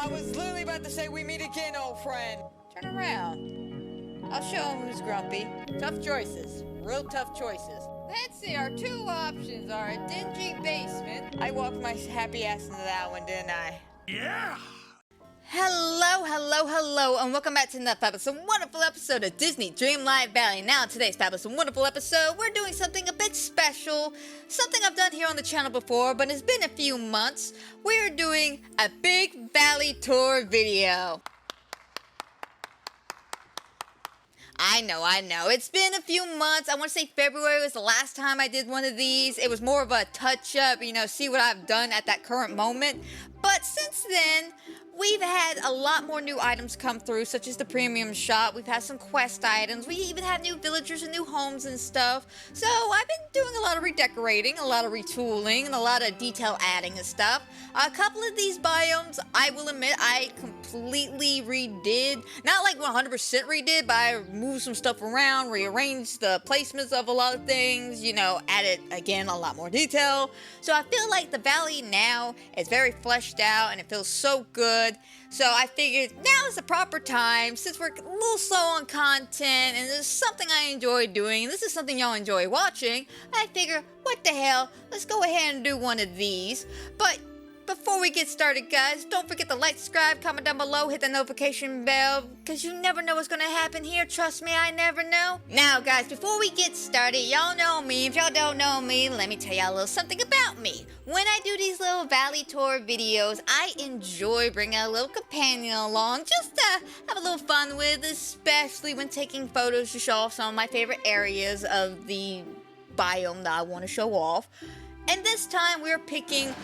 I was literally about to say we meet again, old friend. Turn around. I'll show him who's grumpy. Tough choices. Real tough choices. Let's see, our two options are a dingy basement. I walked my happy ass into that one, didn't I? Yeah! Hello, and welcome back to another fabulous and wonderful episode of Disney Dreamlight Valley. Now, in today's fabulous and wonderful episode, we're doing something a bit special, something I've done here on the channel before, but it's been a few months. We're doing a big valley tour video. I know. It's been a few months. I want to say February was the last time I did one of these. It was more of a touch-up, see what I've done at that current moment. But since then, we've had a lot more new items come through, such as the premium shop. We've had some quest items. We even had new villagers and new homes and stuff. So I've been doing a lot of redecorating, a lot of retooling, and a lot of detail adding and stuff. A couple of these biomes, I will admit, I completely redid. Not like 100% redid, but I moved some stuff around, rearranged the placements of a lot of things, added, again, a lot more detail. So I feel like the valley now is very fleshed out, and it feels so good. So I figured now is the proper time, since we're a little slow on content, and this is something I enjoy doing, and this is something y'all enjoy watching, I figure, what the hell, let's go ahead and do one of these. But before we get started, guys, don't forget to like, subscribe, comment down below, hit the notification bell, because you never know what's going to happen here. Trust me, I never know. Now, guys, before we get started, y'all know me. If y'all don't know me, let me tell y'all a little something about me. When I do these little valley tour videos, I enjoy bringing a little companion along just to have a little fun with, especially when taking photos to show off some of my favorite areas of the biome that I want to show off. And this time, we're picking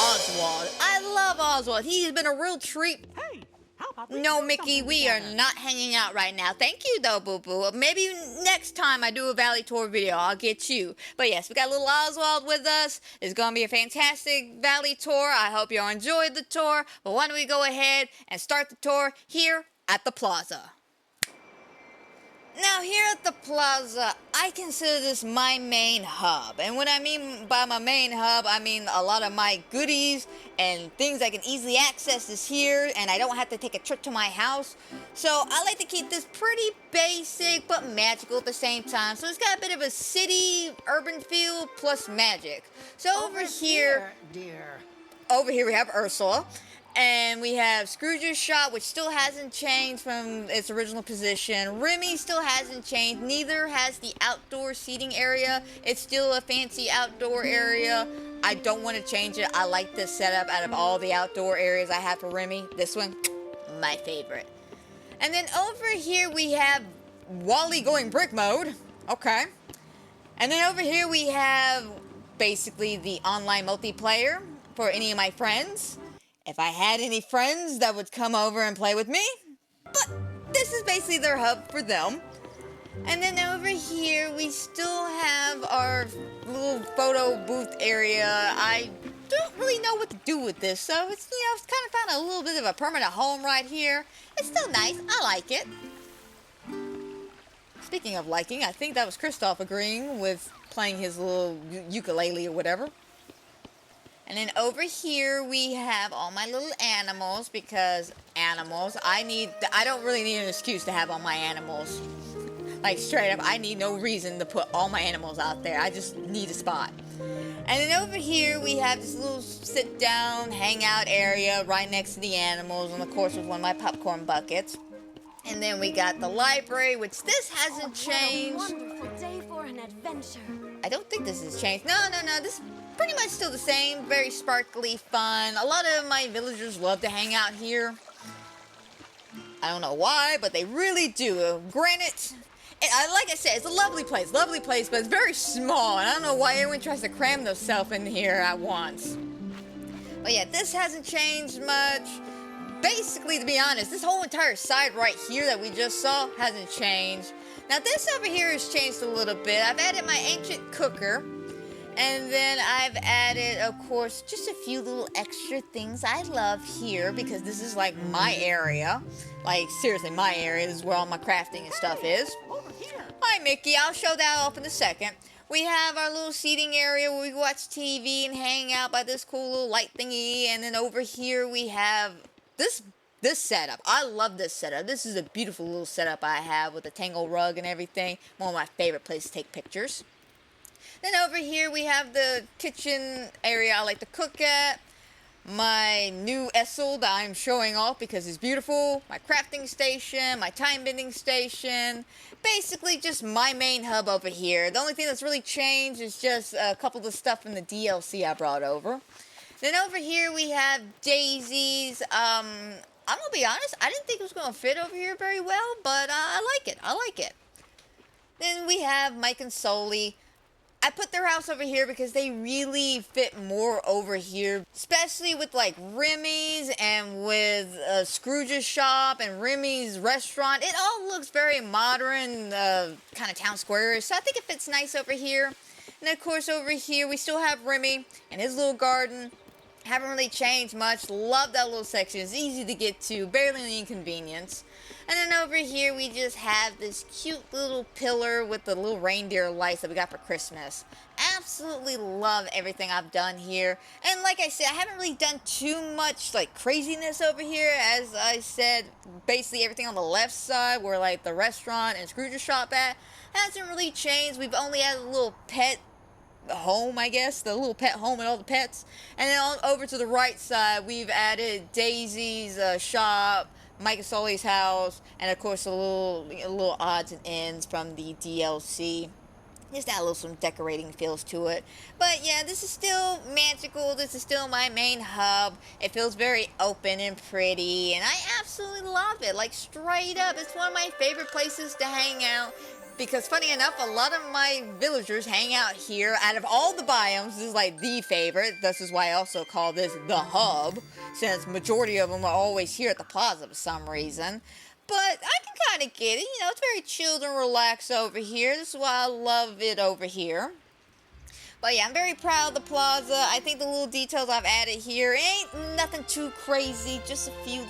Oswald. I love Oswald. He's been a real treat. Hey, how about we No, do Mickey, something we are together? not hanging out right now. Thank you, though, boo-boo. Maybe next time I do a valley tour video, I'll get you. But yes, we got little Oswald with us. It's going to be a fantastic valley tour. I hope y'all enjoyed the tour. But why don't we go ahead and start the tour here at the plaza. Now, here at the plaza, I consider this my main hub. And what I mean by my main hub, I mean a lot of my goodies and things I can easily access is here, and I don't have to take a trip to my house. So I like to keep this pretty basic, but magical at the same time. So it's got a bit of a city, urban feel, plus magic. So over here, dear. over here we have Ursula. And we have Scrooge's shop, which still hasn't changed from its original position. Remy still hasn't changed. Neither has the outdoor seating area. It's still a fancy outdoor area. I don't want to change it. I like this setup out of all the outdoor areas I have for Remy. This one, my favorite. And then over here we have Wally going brick mode. Okay. And then over here we have basically the online multiplayer for any of my friends. If I had any friends that would come over and play with me. But this is basically their hub for them. And then over here, we still have our little photo booth area. I don't really know what to do with this, so it's, it's kind of found a little bit of a permanent home right here. It's still nice. I like it. Speaking of liking, I think that was Christoph agreeing with playing his little ukulele or whatever. And then over here we have all my little animals, because animals, I don't really need an excuse to have all my animals. Like straight up, I need no reason to put all my animals out there. I just need a spot. And then over here we have this little sit down, hangout area right next to the animals, and of course with one of my popcorn buckets. And then we got the library, which this hasn't changed. What a wonderful day for an adventure. I don't think this has changed. No, this is pretty much still the same. Very sparkly, fun. A lot of my villagers love to hang out here. I don't know why, but they really do. Granted, like I said, it's a lovely place, but it's very small, and I don't know why everyone tries to cram themselves in here at once. But yeah, this hasn't changed much. Basically, to be honest, this whole entire side right here that we just saw hasn't changed. Now, this over here has changed a little bit. I've added my ancient cooker, and then I've added, of course, just a few little extra things I love here, because this is like my area. Like, seriously, my area. This is where all my crafting and stuff is. Over here. Hi, Mickey. I'll show that off in a second. We have our little seating area where we watch TV and hang out by this cool little light thingy. And then over here we have this setup. I love this setup. This is a beautiful little setup I have with a tangle rug and everything. One of my favorite places to take pictures. Then over here we have the kitchen area I like to cook at. My new easel that I'm showing off because it's beautiful. My crafting station, my time bending station. Basically just my main hub over here. The only thing that's really changed is just a couple of the stuff from the DLC I brought over. Then over here we have Daisy's. I'm gonna be honest, I didn't think it was gonna fit over here very well, but I like it. Then we have Mike and Sully. I put their house over here because they really fit more over here, especially with like Remy's and with Scrooge's shop and Remy's restaurant. It all looks very modern, kind of town square-ish, so I think it fits nice over here. And of course over here we still have Remy and his little garden. Haven't really changed much. Love that little section. It's easy to get to, barely any inconvenience. And then over here we just have this cute little pillar with the little reindeer lights that we got for Christmas. Absolutely love everything I've done here. And like I said, I haven't really done too much like craziness over here. As I said, basically everything on the left side where like the restaurant and Scrooge's shop at hasn't really changed. We've only added a little pet home, I guess, the little pet home and all the pets. And then over to the right side we've added Daisy's shop, Mike and Sully's house, and of course a little odds and ends from the DLC. Just add a little some decorating feels to it. But yeah, this is still magical. This is still my main hub. It feels very open and pretty, and I absolutely love it. Like straight up, it's one of my favorite places to hang out. Because funny enough, a lot of my villagers hang out here. Out of all the biomes, this is like the favorite. This is why I also call this the hub, since majority of them are always here at the plaza for some reason. But I can kind of get it. You know, it's very chilled and relaxed over here. This is why I love it over here. But yeah, I'm very proud of the plaza. I think the little details I've added here ain't nothing too crazy. Just a few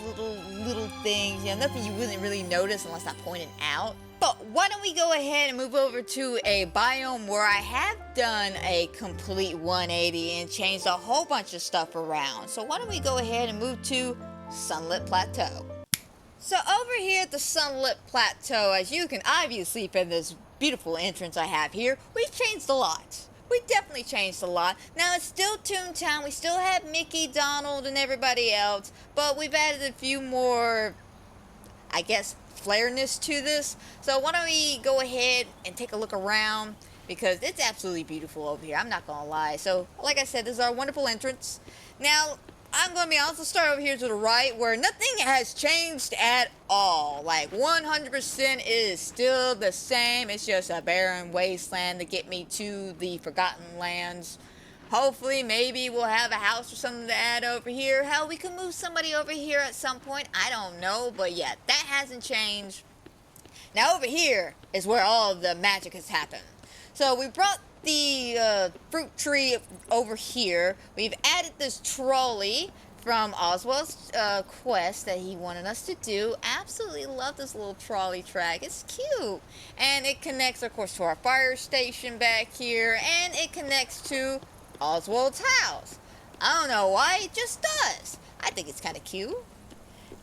little things. You know, nothing you wouldn't really notice unless I point it out. But why don't we go ahead and move over to a biome where I have done a complete 180 and changed a whole bunch of stuff around. So why don't we go ahead and move to Sunlit Plateau. So over here at the Sunlit Plateau, as you can obviously from this beautiful entrance I have here, we've changed a lot. We definitely changed a lot. Now it's still Toontown. We still have Mickey, Donald, and everybody else, but we've added a few more, I guess, flairness to this. So why don't we go ahead and take a look around, because it's absolutely beautiful over here. I'm not gonna lie. So like I said, this is our wonderful entrance. Now I'm gonna be honest, let's start over here to the right where nothing has changed at all. Like 100% is still the same. It's just a barren wasteland to get me to the Forgotten Lands. Hopefully, maybe we'll have a house or something to add over here. Hell, we could move somebody over here at some point. I don't know, but yeah, that hasn't changed. Now over here is where all of the magic has happened. So we brought the fruit tree over here. We've added this trolley from Oswald's quest that he wanted us to do. Absolutely love this little trolley track. It's cute. And it connects, of course, to our fire station back here. And it connects to Oswald's house. I don't know why, it just does. I think it's kind of cute.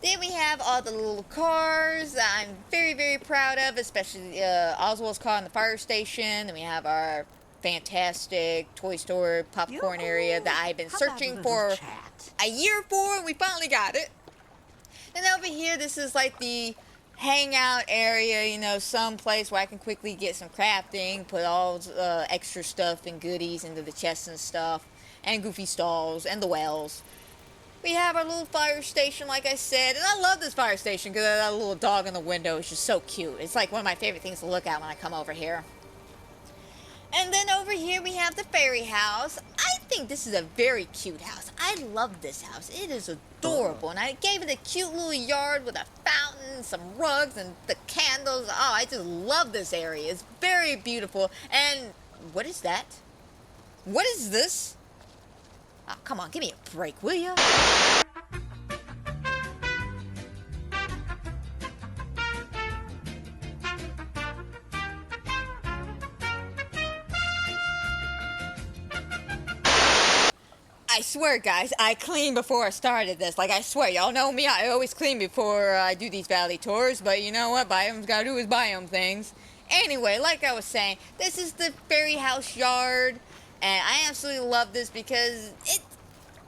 Then we have all the little cars that I'm very, very proud of, especially Oswald's car in the fire station. Then we have our fantastic toy store popcorn area that I've been searching for a year for, and we finally got it. And over here, this is like the hangout area, you know, some place where I can quickly get some crafting, put all extra stuff and goodies into the chests and stuff, and goofy stalls, and the wells. We have our little fire station, like I said, and I love this fire station because that little dog in the window is just so cute. It's like one of my favorite things to look at when I come over here. And then over here we have the fairy house. I think this is a very cute house. I love this house. It is adorable. And I gave it a cute little yard with a fountain, some rugs, and the candles. Oh, I just love this area. It's very beautiful. And what is that? What is this? Oh, come on, give me a break, will ya? I swear, guys, I cleaned before I started this. Like, I swear, y'all know me, I always clean before I do these valley tours, but you know what, biomes gotta do his biome things. Anyway, like I was saying, this is the fairy house yard, and I absolutely love this because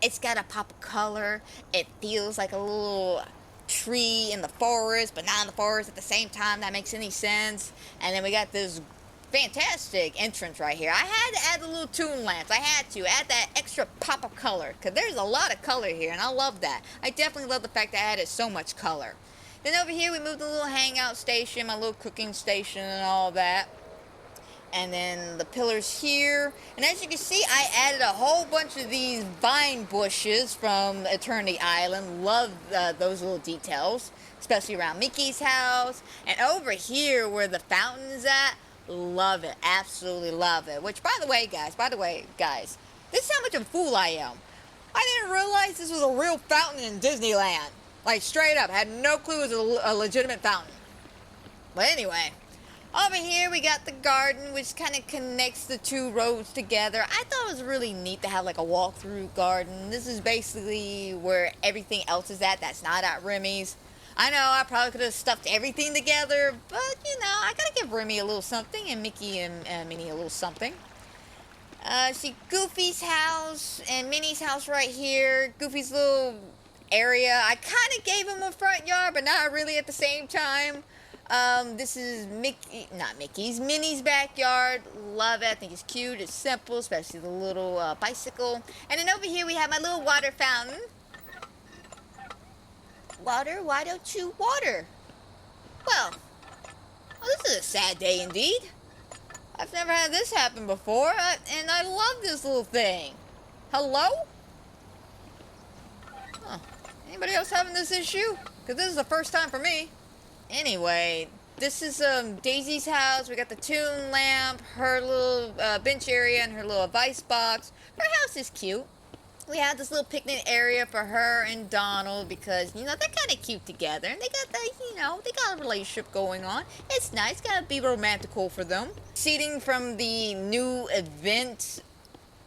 it's got a pop of color. It feels like a little tree in the forest, but not in the forest at the same time. That makes any sense. And then we got this fantastic entrance right here. I had to add the little tune lamps. I had to add that extra pop of color because there's a lot of color here, and I love that. I definitely love the fact that I added so much color. Then over here we moved a little hangout station, my little cooking station and all that. And then the pillars here. And as you can see, I added a whole bunch of these vine bushes from Eternity Island. Love those little details, especially around Mickey's house. And over here where the fountain is at, love it. Absolutely love it. Which, by the way, guys, this is how much of a fool I am. I didn't realize this was a real fountain in Disneyland. Like, straight up. I had no clue it was a legitimate fountain. But anyway, over here we got the garden, which kind of connects the two roads together. I thought it was really neat to have like a walk-through garden. This is basically where everything else is at that's not at Remy's. I know I probably could have stuffed everything together, but you know, I gotta give Remy a little something and Mickey and Minnie a little something. See Goofy's house and Minnie's house right here. Goofy's little area. I kind of gave him a front yard, but not really at the same time. This is Minnie's backyard. Love it. I think it's cute. It's simple, especially the little bicycle. And then over here we have my little water fountain. Water? Why don't you water? Well, this is a sad day indeed. I've never had this happen before, and I love this little thing. Hello? Huh. Anybody else having this issue? Because this is the first time for me. Anyway, this is Daisy's house. We got the tune lamp, her little bench area, and her little advice box. Her house is cute. We have this little picnic area for her and Donald because, you know, they're kind of cute together. And they got that, you know, they got a relationship going on. It's nice. Got to be romantical for them. Seating from the new event.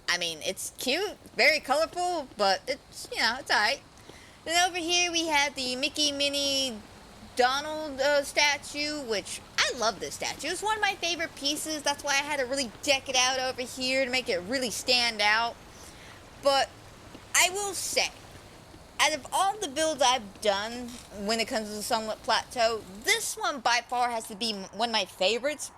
I mean, it's cute. Very colorful, but it's, you know, it's alright. Then over here we have the Mickey, Minnie, Donald statue, which I love this statue. It's one of my favorite pieces. That's why I had to really deck it out over here to make it really stand out. But I will say, out of all the builds I've done when it comes to the Sunlit Plateau, this one by far has to be one of my favorites.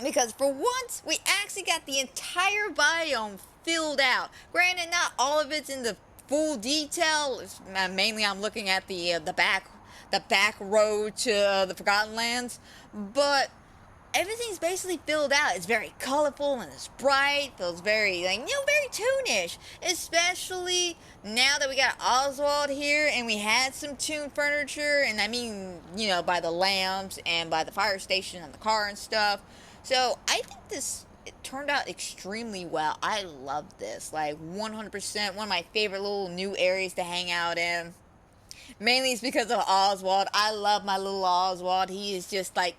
Because for once, we actually got the entire biome filled out. Granted, not all of it's in the full detail. Mainly I'm looking at the back road to the Forgotten Lands, but everything's basically filled out. It's very colorful and it's bright. Feels very, like, you know, very toonish. Especially now that we got Oswald here and we had some Toon furniture, and I mean, you know, by the lamps and by the fire station and the car and stuff. So I think it turned out extremely well. I love this. Like 100%, one of my favorite little new areas to hang out in. Mainly it's because of Oswald. I love my little Oswald. He is just like,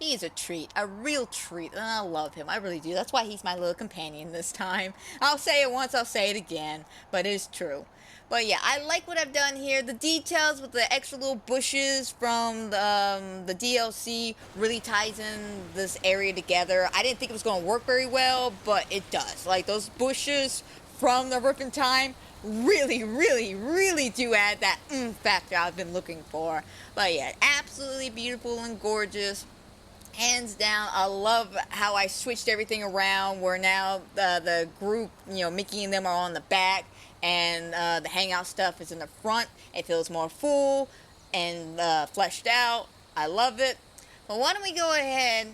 he is a treat, a real treat, and I love him. I really do. That's why he's my little companion this time. I'll say it once, I'll say it again, but it's true. But yeah, I like what I've done here. The details with the extra little bushes from the DLC really ties in this area together. I didn't think it was going to work very well, but it does. Like those bushes from the Rip in Time really, really, really do add that factor I've been looking for. But yeah, absolutely beautiful and gorgeous. Hands down, I love how I switched everything around where now the group, you know, Mickey and them are on the back and the hangout stuff is in the front. It feels more full and fleshed out. I love it. But why don't we go ahead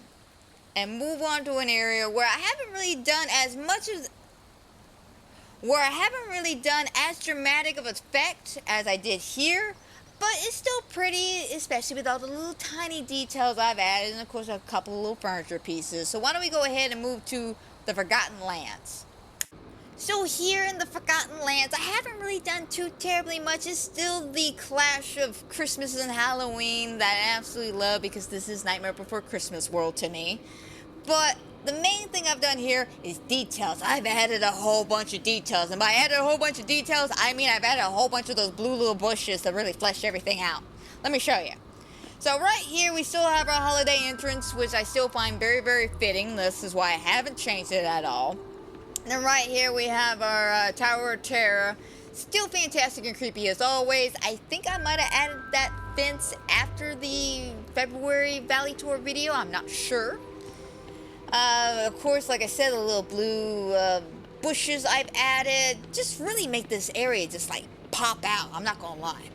and move on to an area where I haven't really done as dramatic of effect as I did here, but it's still pretty, especially with all the little tiny details I've added, and of course a couple of little furniture pieces. So why don't we go ahead and move to the Forgotten Lands. So here in the Forgotten Lands, I haven't really done too terribly much. It's still the clash of Christmas and Halloween that I absolutely love because this is Nightmare Before Christmas world to me. But The main thing I've done here is details. I've added a whole bunch of details. And by added a whole bunch of details, I mean I've added a whole bunch of those blue little bushes to really flesh everything out. Let me show you. So right here, we still have our holiday entrance, which I still find very, very fitting. This is why I haven't changed it at all. And then right here, we have our Tower of Terror. Still fantastic and creepy as always. I think I might have added that fence after the February Valley Tour video. I'm not sure. Of course, like I said, the little blue bushes I've added just really make this area just like pop out. I'm not gonna lie.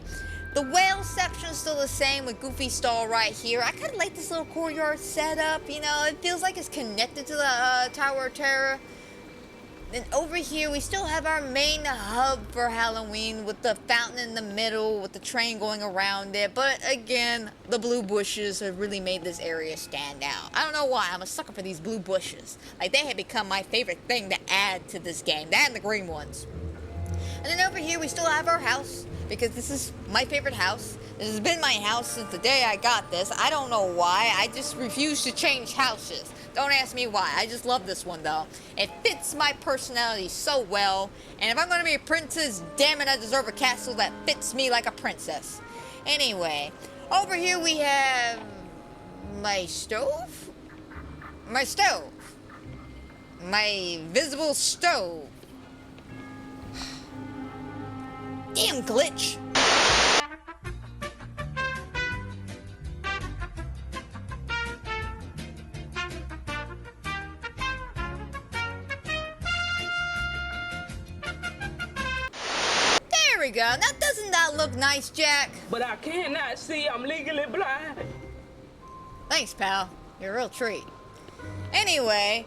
The whale section is still the same with Goofy's stall right here. I kind of like this little courtyard setup. You know, it feels like it's connected to the Tower of Terror. Then over here, we still have our main hub for Halloween with the fountain in the middle with the train going around it. But again, the blue bushes have really made this area stand out. I don't know why. I'm a sucker for these blue bushes. Like, they have become my favorite thing to add to this game. That and the green ones. And then over here, we still have our house, because this is my favorite house. This has been my house since the day I got this. I don't know why. I just refuse to change houses. Don't ask me why. I just love this one, though. It fits my personality so well. And if I'm going to be a princess, damn it, I deserve a castle that fits me like a princess. Anyway, over here we have my stove? My stove. My visible stove. Damn glitch. There we go. Now doesn't that look nice, Jack? But I cannot see. I'm legally blind. Thanks, pal. You're a real treat. Anyway,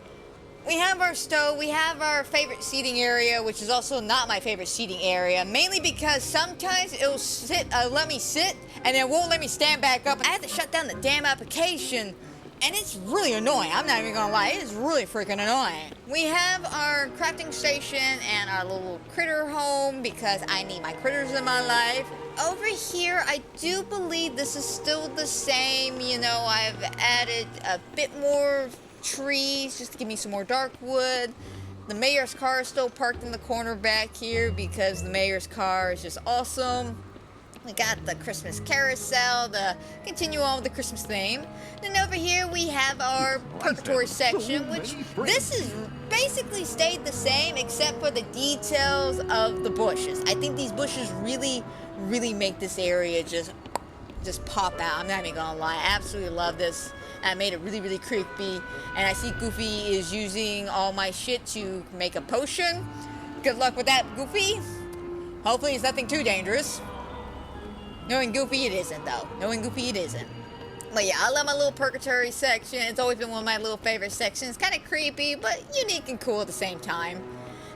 we have our stove, we have our favorite seating area, which is also not my favorite seating area, mainly because sometimes it'll let me sit, and it won't let me stand back up. I have to shut down the damn application, and it's really annoying. I'm not even gonna lie, it is really freaking annoying. We have our crafting station and our little critter home, because I need my critters in my life. Over here, I do believe this is still the same. You know, I've added a bit more trees just to give me some more dark wood. The mayor's car is still parked in the corner back here because the mayor's car is just awesome. We got the Christmas carousel to continue on with the Christmas theme. Then over here we have our purgatory section, which this is basically stayed the same except for the details of the bushes. I think these bushes really make this area just pop out. I'm not even gonna lie, I absolutely love this. I made it really creepy, and I see Goofy is using all my shit to make a potion. Good luck with that, Goofy. Hopefully it's nothing too dangerous. Knowing Goofy, it isn't, though. Knowing Goofy, it isn't. But yeah, I love my little purgatory section. It's always been one of my little favorite sections. Kind of creepy, but unique and cool at the same time.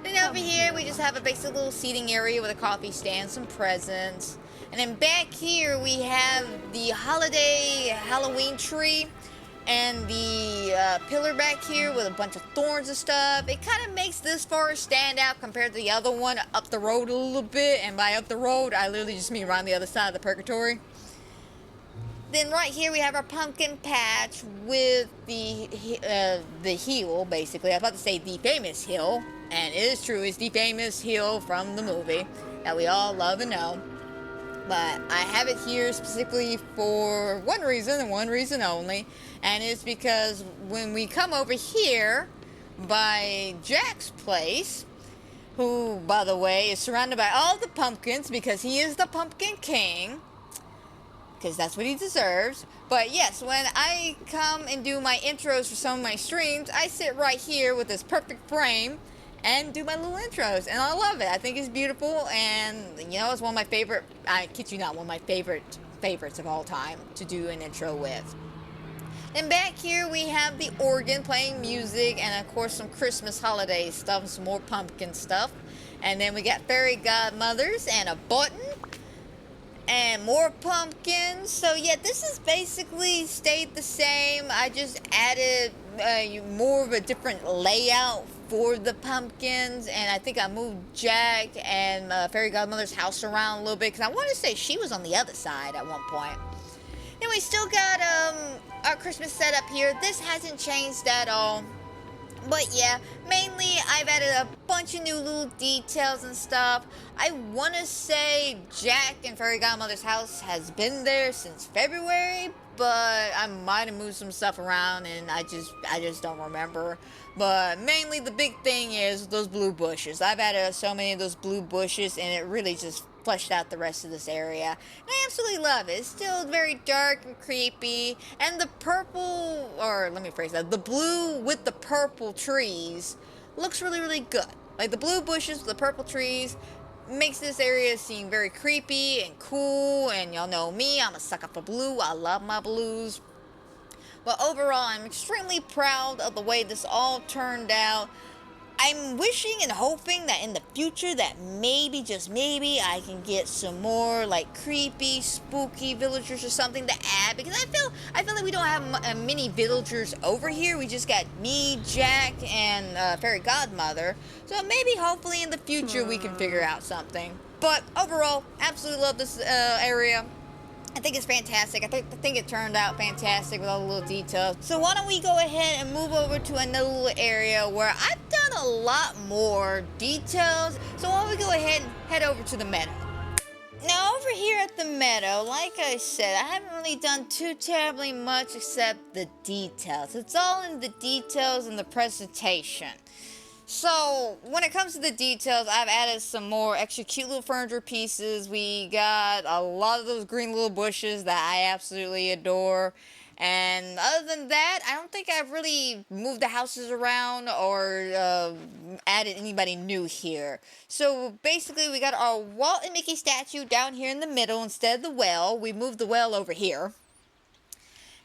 Then over here, we just have a basic little seating area with a coffee stand, some presents. And then back here, we have the holiday Halloween tree. And the pillar back here with a bunch of thorns and stuff. It kind of makes this forest stand out compared to the other one up the road a little bit. And by up the road, I literally just mean around the other side of the purgatory. Then right here we have our pumpkin patch with the hill, basically. I was about to say the famous hill. And it is true, it's the famous hill from the movie that we all love and know. But I have it here specifically for one reason and one reason only. And it's because when we come over here by Jack's place, who, by the way, is surrounded by all the pumpkins because he is the Pumpkin King, because that's what he deserves. But yes, when I come and do my intros for some of my streams, I sit right here with this perfect frame and do my little intros, and I love it. I think it's beautiful, and you know, it's one of my favorite, I kid you not, one of my favorites of all time to do an intro with. And back here we have the organ playing music, and of course some Christmas holiday stuff, some more pumpkin stuff. And then we got fairy godmothers and a button and more pumpkins. So yeah, this has basically stayed the same. I just added more of a different layout for the pumpkins, and I think I moved Jack and fairy godmother's house around a little bit because I want to say she was on the other side at one point. Then we still got our Christmas setup here. This hasn't changed at all. But yeah, mainly I've added a bunch of new little details and stuff. I want to say Jack and Fairy Godmother's house has been there since February, but I might have moved some stuff around and I just don't remember. But mainly the big thing is those blue bushes. I've added so many of those blue bushes and it really just fleshed out the rest of this area. And I absolutely love it. It's still very dark and creepy. And the purple, or let me phrase that, the blue with the purple trees looks really, really good. Like the blue bushes with the purple trees makes this area seem very creepy and cool. And y'all know me, I'm a sucker for blue. I love my blues. But overall, I'm extremely proud of the way this all turned out. I'm wishing and hoping that in the future that maybe, just maybe, I can get some more like creepy, spooky villagers or something to add, because I feel like we don't have many villagers over here. We just got me, Jack, and Fairy Godmother. So maybe, hopefully, in the future we can figure out something. But overall, absolutely love this area. I think it's fantastic. I think it turned out fantastic with all the little details. So why don't we go ahead and move over to another little area where I've done a lot more details. So why don't we go ahead and head over to the meadow. Now over here at the meadow, like I said, I haven't really done too terribly much except the details. It's all in the details and the presentation. So, when it comes to the details, I've added some more extra cute little furniture pieces. We got a lot of those green little bushes that I absolutely adore. And other than that, I don't think I've really moved the houses around or added anybody new here. So, basically, we got our Walt and Mickey statue down here in the middle instead of the well. We moved the well over here.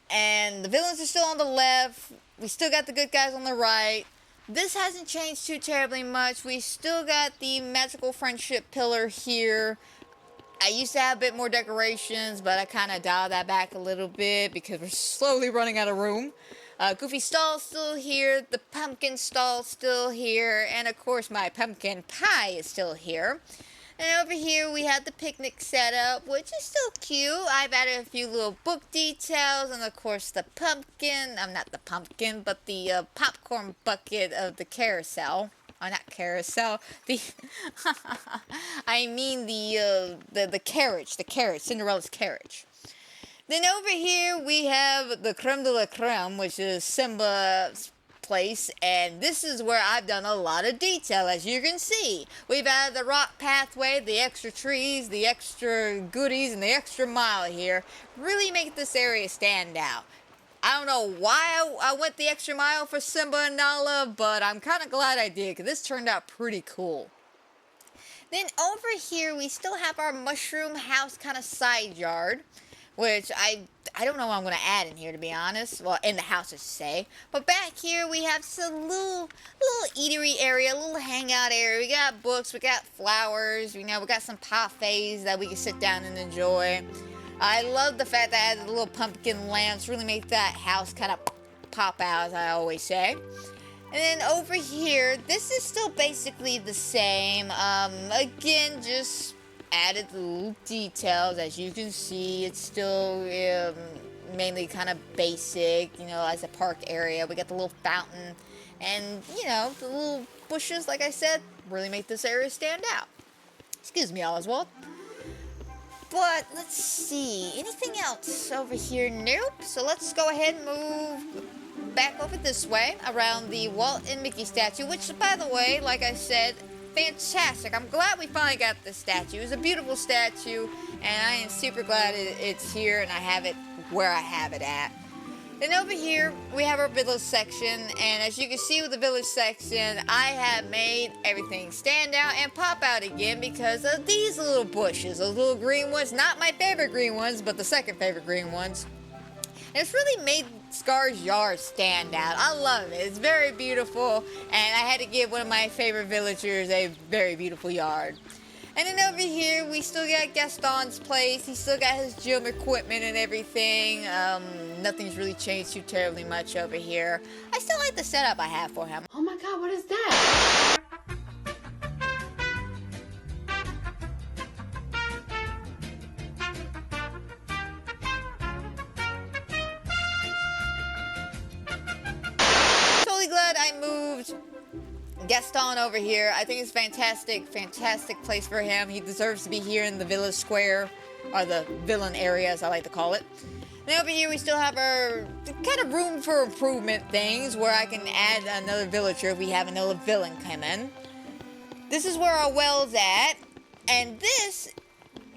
And the villains are still on the left. We still got the good guys on the right. This hasn't changed too terribly much. We still got the magical friendship pillar here. I used to have a bit more decorations, but I kind of dialed that back a little bit because we're slowly running out of room. Goofy stall's still here. The pumpkin stall's still here. And of course, my pumpkin pie is still here. And over here we have the picnic setup, which is still cute. I've added a few little book details, and of course the pumpkin, not the pumpkin, but the popcorn bucket of the carousel. Oh, not carousel, the, I mean the carriage, Cinderella's carriage. Then over here we have the creme de la creme, which is Simba's place, and this is where I've done a lot of detail, as you can see. We've added the rock pathway, the extra trees, the extra goodies, and the extra mile here. Really make this area stand out. I don't know why I went the extra mile for Simba and Nala, but I'm kind of glad I did, because this turned out pretty cool. Then over here, we still have our mushroom house kind of side yard, which I don't know what I'm going to add in here, to be honest. Well, in the house, I should say. But back here, we have some little eatery area, a little hangout area. We got books, we got flowers, we got some parfaits that we can sit down and enjoy. I love the fact that I added the little pumpkin lamps. Really make that house kind of pop out, as I always say. And then over here, this is still basically the same. Again, just added the little details. As you can see, it's still mainly kind of basic, as a park area. We got the little fountain and, the little bushes, like I said, really make this area stand out. Excuse me, Oswald. But let's see, anything else over here? Nope. So let's go ahead and move back over this way around the Walt and Mickey statue, which, by the way, like I said, fantastic. I'm glad we finally got this statue. It's a beautiful statue, and I am super glad it's here and I have it where I have it at. Then over here, we have our village section, and as you can see with the village section, I have made everything stand out and pop out again because of these little bushes, those little green ones. Not my favorite green ones, but the second favorite green ones. And it's really made Scar's yard stand out. I love it. It's very beautiful, and I had to give one of my favorite villagers a very beautiful yard. And then over here, we still got Gaston's place. He still got his gym equipment and everything. Nothing's really changed too terribly much over here. I still like the setup I have for him. Oh my God, what is that? Totally glad I moved Gaston over here. I think it's fantastic place for him. He deserves to be here in the village square, or the villain area as I like to call it. And over here we still have our kind of room for improvement things where I can add another villager if we have another villain come in. This is where our well's at, and this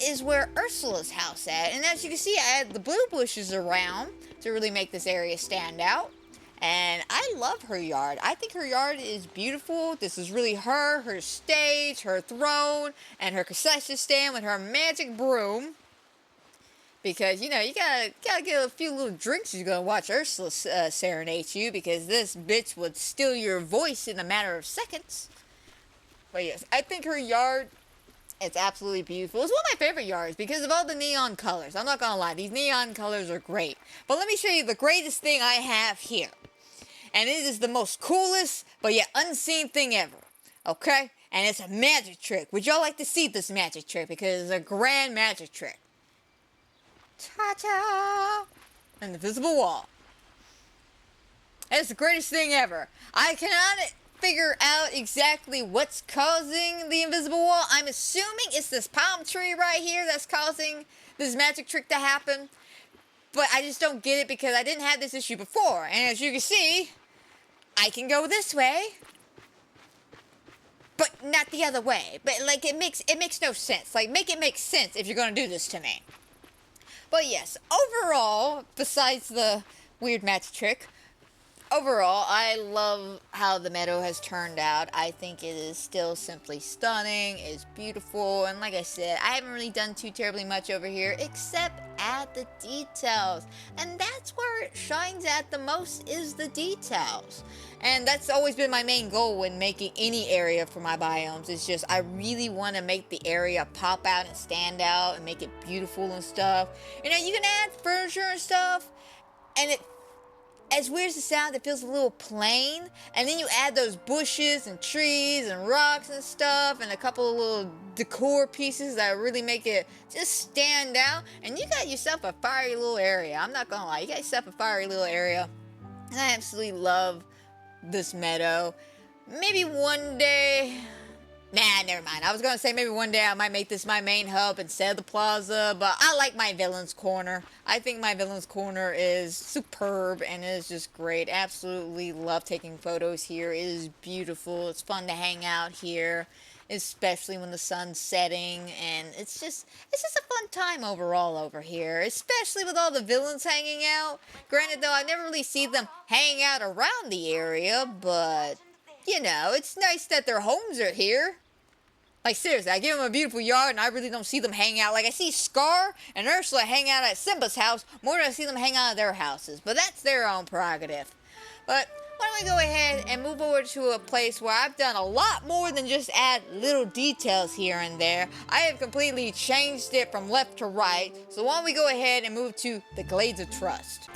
is where Ursula's house at. And as you can see, I add the blue bushes around to really make this area stand out. And I love her yard. I think her yard is beautiful. This is really her stage, her throne, and her concession stand with her magic broom. Because, you know, you gotta get a few little drinks if you're gonna watch Ursula serenade you, because this bitch would steal your voice in a matter of seconds. But yes, I think her yard, it's absolutely beautiful. It's one of my favorite yards because of all the neon colors. I'm not gonna lie, these neon colors are great. But let me show you the greatest thing I have here. And it is the most coolest, but yet unseen thing ever. Okay? And it's a magic trick. Would y'all like to see this magic trick? Because it's a grand magic trick. Ta-ta! An invisible wall. It's the greatest thing ever. I cannot figure out exactly what's causing the invisible wall. I'm assuming it's this palm tree right here that's causing this magic trick to happen. But I just don't get it because I didn't have this issue before. And as you can see, I can go this way, but not the other way. But like it makes no sense. Like make it make sense if you're gonna do this to me. But yes, overall, besides the weird magic trick, overall, I love how the meadow has turned out. I think it is still simply stunning, it's beautiful, and like I said, I haven't really done too terribly much over here, except add the details. And that's where it shines at the most, is the details. And that's always been my main goal when making any area for my biomes. It's just, I really want to make the area pop out and stand out and make it beautiful and stuff. You know, you can add furniture and stuff, and it, as weird as it sounds, it feels a little plain. And then you add those bushes and trees and rocks and stuff and a couple of little decor pieces that really make it just stand out. And you got yourself a fiery little area. I'm not gonna lie, you got yourself a fiery little area. And I absolutely love this meadow. Maybe one day... Nah, never mind. I was gonna say maybe one day I might make this my main hub instead of the plaza, but I like my villain's corner. I think my villain's corner is superb and it is just great. Absolutely love taking photos here. It is beautiful. It's fun to hang out here, especially when the sun's setting, and it's just a fun time overall over here, especially with all the villains hanging out. Granted though, I never really see them hanging out around the area, but you know, it's nice that their homes are here. Like, seriously, I give them a beautiful yard, and I really don't see them hang out. Like, I see Scar and Ursula hang out at Simba's house more than I see them hang out at their houses. But that's their own prerogative. But why don't we go ahead and move over to a place where I've done a lot more than just add little details here and there. I have completely changed it from left to right. So why don't we go ahead and move to the Glades of Trust.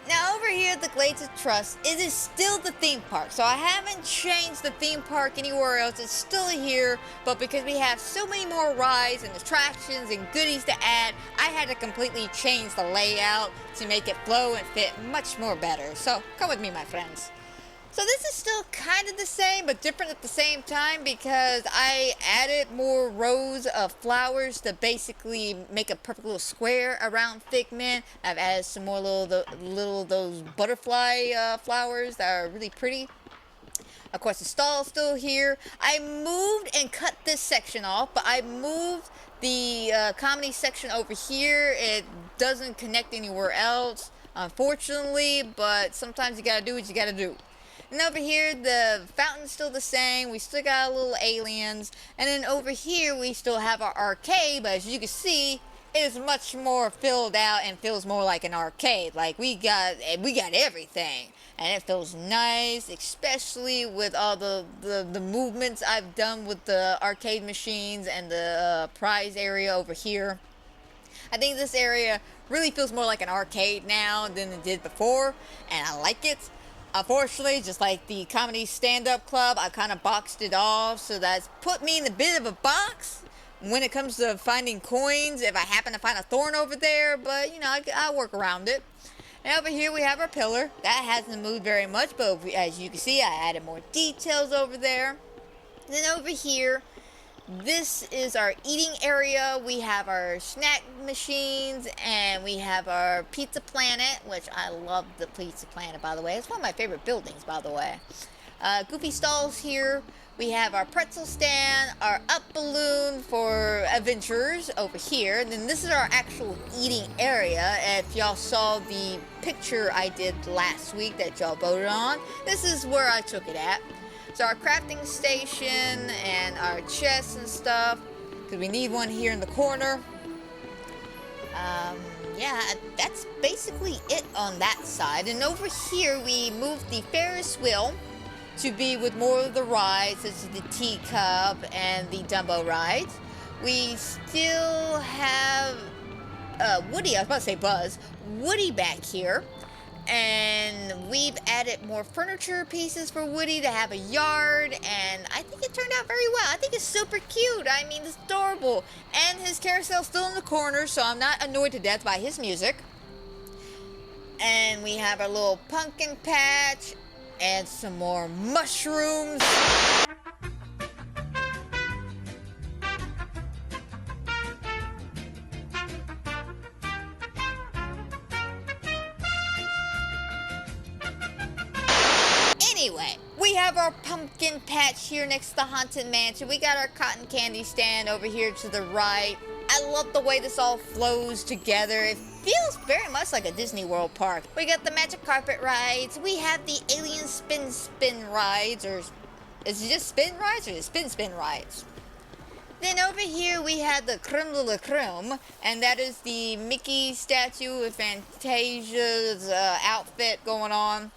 Now over here at the Glades of Trust, it is still the theme park. So I haven't changed the theme park anywhere else. It's still here, but because we have so many more rides and attractions and goodies to add, I had to completely change the layout to make it flow and fit much more better. So come with me, my friends. So this is still kind of the same, but different at the same time because I added more rows of flowers to basically make a perfect little square around Figment. I've added some more little those butterfly flowers that are really pretty. Of course, the stall's still here. I moved and cut this section off, but I moved the comedy section over here. It doesn't connect anywhere else, unfortunately, but sometimes you gotta do what you gotta do. And over here, the fountain's still the same. We still got little aliens. And then over here, we still have our arcade. But as you can see, it is much more filled out and feels more like an arcade. Like, we got everything. And it feels nice, especially with all the movements I've done with the arcade machines and the prize area over here. I think this area really feels more like an arcade now than it did before. And I like it. Unfortunately, just like the comedy stand-up club, I kind of boxed it off, so that's put me in a bit of a box when it comes to finding coins, if I happen to find a thorn over there, but, you know, I'll work around it. And over here we have our pillar. That hasn't moved very much, but as you can see, I added more details over there. Then over here, this is our eating area. We have our snack machines, and we have our Pizza Planet, which I love the Pizza Planet, by the way. It's one of my favorite buildings, by the way. Goofy stalls here. We have our pretzel stand, our up balloon for adventurers over here. And then this is our actual eating area. If y'all saw the picture I did last week that y'all voted on, this is where I took it at. So our crafting station and our chests and stuff, because we need one here in the corner. Yeah, that's basically it on that side. And over here we moved the Ferris wheel to be with more of the rides, such as the teacup and the Dumbo rides. We still have Woody, I was about to say Buzz, Woody back here. And we've added more furniture pieces for Woody to have a yard, and I think it turned out very well. I think it's super cute. I mean, it's adorable. And his carousel's still in the corner, so I'm not annoyed to death by his music. And we have our little pumpkin patch and some more mushrooms. Anyway, we have our pumpkin patch here next to the Haunted Mansion. We got our cotton candy stand over here to the right. I love the way this all flows together. It feels very much like a Disney World park. We got the magic carpet rides. We have the alien spin rides, or is it just spin rides, or is it spin rides? Then over here we have the creme de la creme, and that is the Mickey statue with Fantasia's outfit going on.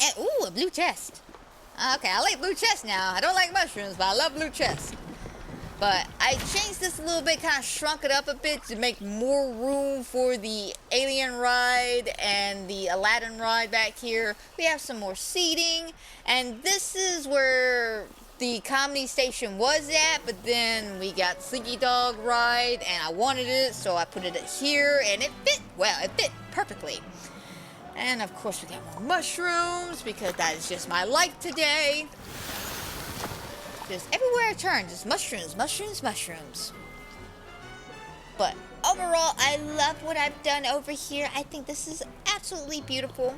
And, ooh, a blue chest. Okay, I like blue chest now. I don't like mushrooms, but I love blue chest. But I changed this a little bit, kind of shrunk it up a bit to make more room for the Alien ride and the Aladdin ride back here. We have some more seating, and this is where the comedy station was at, but then we got Slinky Dog ride, and I wanted it, so I put it here, and it fit well. It fit perfectly. And of course we got more mushrooms, because that is just my life today. Just everywhere I turn, just mushrooms, mushrooms, mushrooms. But overall, I love what I've done over here. I think this is absolutely beautiful.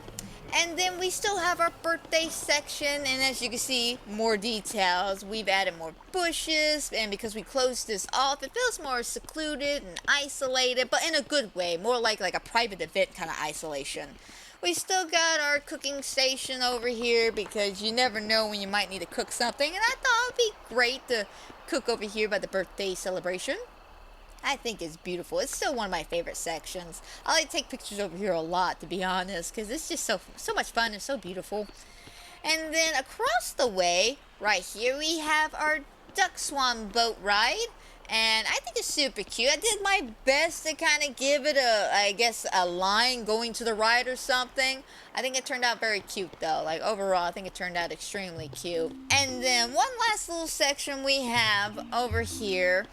And then we still have our birthday section, and as you can see, more details. We've added more bushes, and because we closed this off, it feels more secluded and isolated, but in a good way, more like a private event kind of isolation. We still got our cooking station over here, because you never know when you might need to cook something, and I thought it would be great to cook over here by the birthday celebration. I think it's beautiful. It's still one of my favorite sections. I like to take pictures over here a lot, to be honest, because it's just so much fun and so beautiful. And then across the way, right here, we have our Duck Swan boat ride. And I think it's super cute. I did my best to kind of give it a line going to the ride or something. I think it turned out very cute though. Like overall, I think it turned out extremely cute. And then one last little section we have over here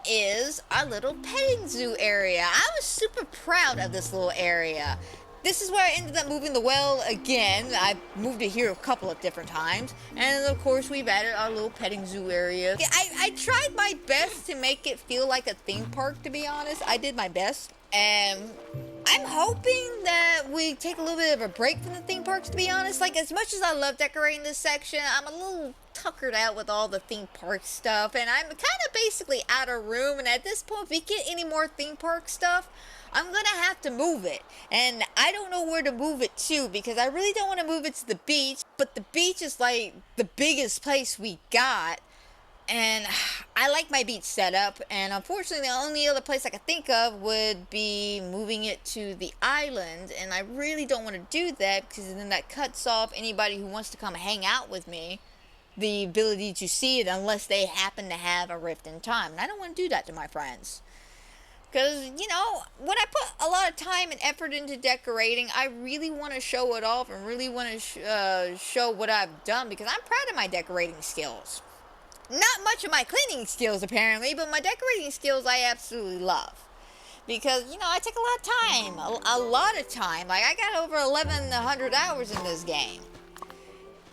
is our little petting zoo area. I was super proud of this little area. This is where I ended up moving the well again. I moved it here a couple of different times. And of course, we've added our little petting zoo area. I tried my best to make it feel like a theme park, to be honest. I did my best. And I'm hoping that we take a little bit of a break from the theme parks, to be honest. Like, as much as I love decorating this section, I'm a little tuckered out with all the theme park stuff. And I'm kind of basically out of room. And at this point, if we get any more theme park stuff, I'm gonna have to move it, and I don't know where to move it to, because I really don't want to move it to the beach, but the beach is like the biggest place we got, and I like my beach setup, and unfortunately the only other place I could think of would be moving it to the island, and I really don't want to do that, because then that cuts off anybody who wants to come hang out with me the ability to see it unless they happen to have a rift in time, and I don't want to do that to my friends. Because, you know, when I put a lot of time and effort into decorating, I really want to show it off and really want to show what I've done, because I'm proud of my decorating skills. Not much of my cleaning skills, apparently, but my decorating skills I absolutely love. because, you know, I take a lot of time, a lot of time. Like, I got over 1,100 hours in this game.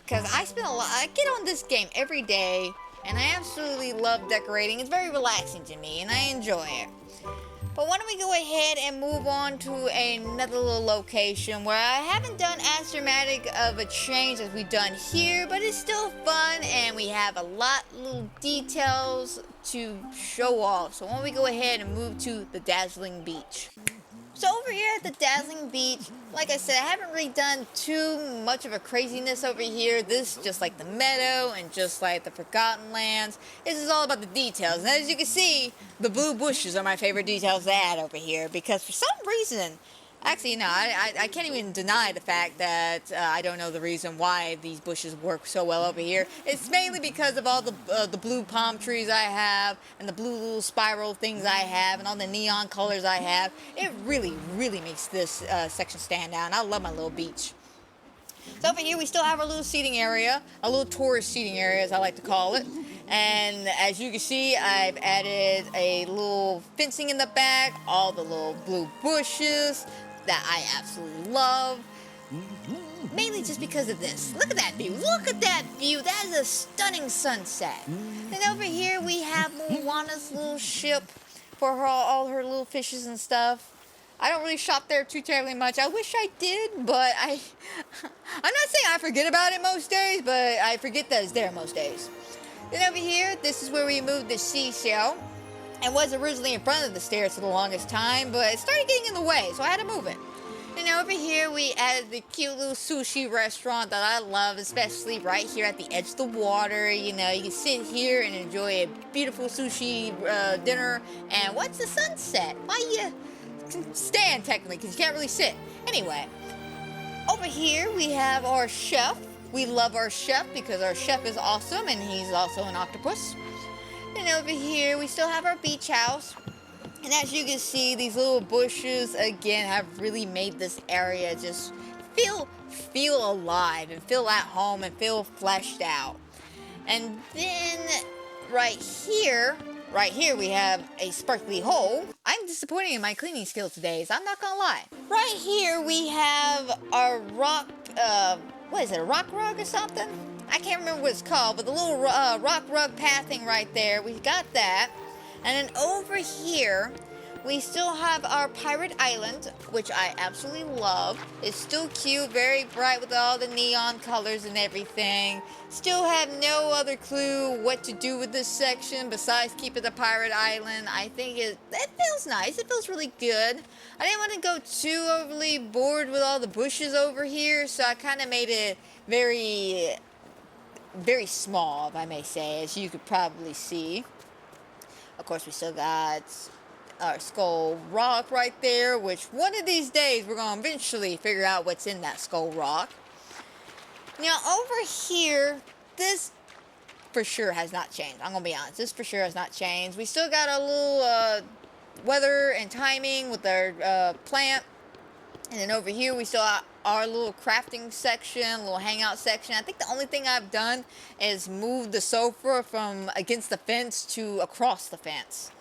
Because I spend I get on this game every day, and I absolutely love decorating. It's very relaxing to me, and I enjoy it. But why don't we go ahead and move on to another little location where I haven't done as dramatic of a change as we've done here, but it's still fun, and we have a lot of little details to show off. So why don't we go ahead and move to the Dazzling Beach. So over here at the Dazzling Beach, like I said, I haven't really done too much of a craziness over here. This is just like the meadow and just like the Forgotten Lands. This is all about the details. And as you can see, the blue bushes are my favorite details to add over here because for some reason, actually, no, I can't even deny the fact that I don't know the reason why these bushes work so well over here. It's mainly because of all the blue palm trees I have and the blue little spiral things I have and all the neon colors I have. It really, really makes this section stand out. And I love my little beach. So over here we still have our little seating area, a little tourist seating area as I like to call it. And as you can see, I've added a little fencing in the back, all the little blue bushes that I absolutely love. Mainly just because of this. Look at that view. Look at that view. That is a stunning sunset. And over here we have Moana's little ship for all her little fishes and stuff. I don't really shop there too terribly much. I wish I did, but I'm not saying I forget about it most days, but I forget that it's there most days. Then over here, this is where we moved the seashell. It was originally in front of the stairs for the longest time, but it started getting in the way, so I had to move it. And over here, we added the cute little sushi restaurant that I love, especially right here at the edge of the water. You know, you can sit here and enjoy a beautiful sushi dinner and watch the sunset. Why you stand, technically, because you can't really sit. Anyway, over here, we have our chef. We love our chef because our chef is awesome, and he's also an octopus. And over here, we still have our beach house. And as you can see, these little bushes, again, have really made this area just feel alive and feel at home and feel fleshed out. And then right here we have a sparkly hole. I'm disappointed in my cleaning skills today, so I'm not gonna lie. Right here we have our rock, what is it, a rock rug or something? I can't remember what it's called, but the little rock rug pathing right there, we got that. And then over here, we still have our pirate island, which I absolutely love. It's still cute, very bright with all the neon colors and everything. Still have no other clue what to do with this section besides keep it the pirate island. I think it feels nice. It feels really good. I didn't want to go too overly bored with all the bushes over here, so I kind of made it very, very small, if I may say, as you could probably see. Of course, we still got our skull rock right there, which one of these days we're going to eventually figure out what's in that skull rock. Now, over here, this for sure has not changed. I'm going to be honest. This for sure has not changed. We still got a little weather and timing with our plant. And then over here, we still have our little crafting section, little hangout section. I think the only thing I've done is move the sofa from against the fence to across the fence.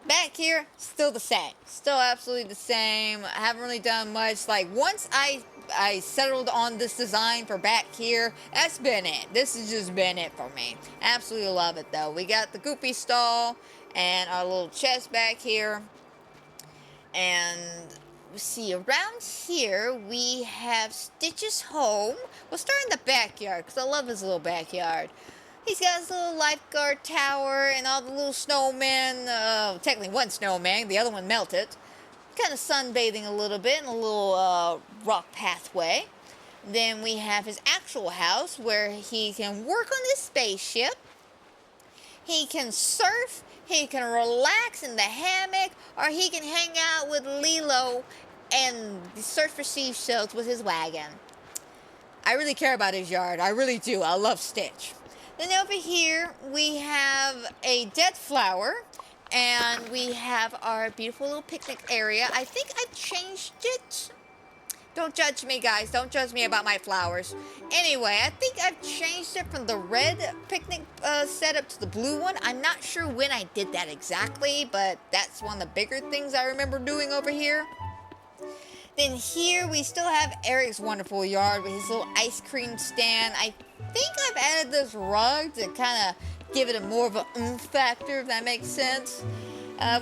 Back here, still the same. Still absolutely the same. I haven't really done much. Like, once I settled on this design for back here, that's been it. This has just been it for me. Absolutely love it, though. We got the goopy stall and our little chest back here. And see, around here, we have Stitch's home. We'll start in the backyard, because I love his little backyard. He's got his little lifeguard tower and all the little snowmen. Technically one snowman, the other one melted. Kind of sunbathing a little bit in a little rock pathway. Then we have his actual house where he can work on his spaceship. He can surf. He can relax in the hammock. Or he can hang out with Lilo and search for seashells with his wagon. I really care about his yard. I really do. I love Stitch. Then over here, we have a dead flower, and we have our beautiful little picnic area. I think I changed it. Don't judge me, guys. Don't judge me about my flowers. Anyway, I think I've changed it from the red picnic setup to the blue one. I'm not sure when I did that exactly, but that's one of the bigger things I remember doing over here. Then here we still have Eric's wonderful yard with his little ice cream stand. I think I've added this rug to kind of give it a more of an oomph factor, if that makes sense.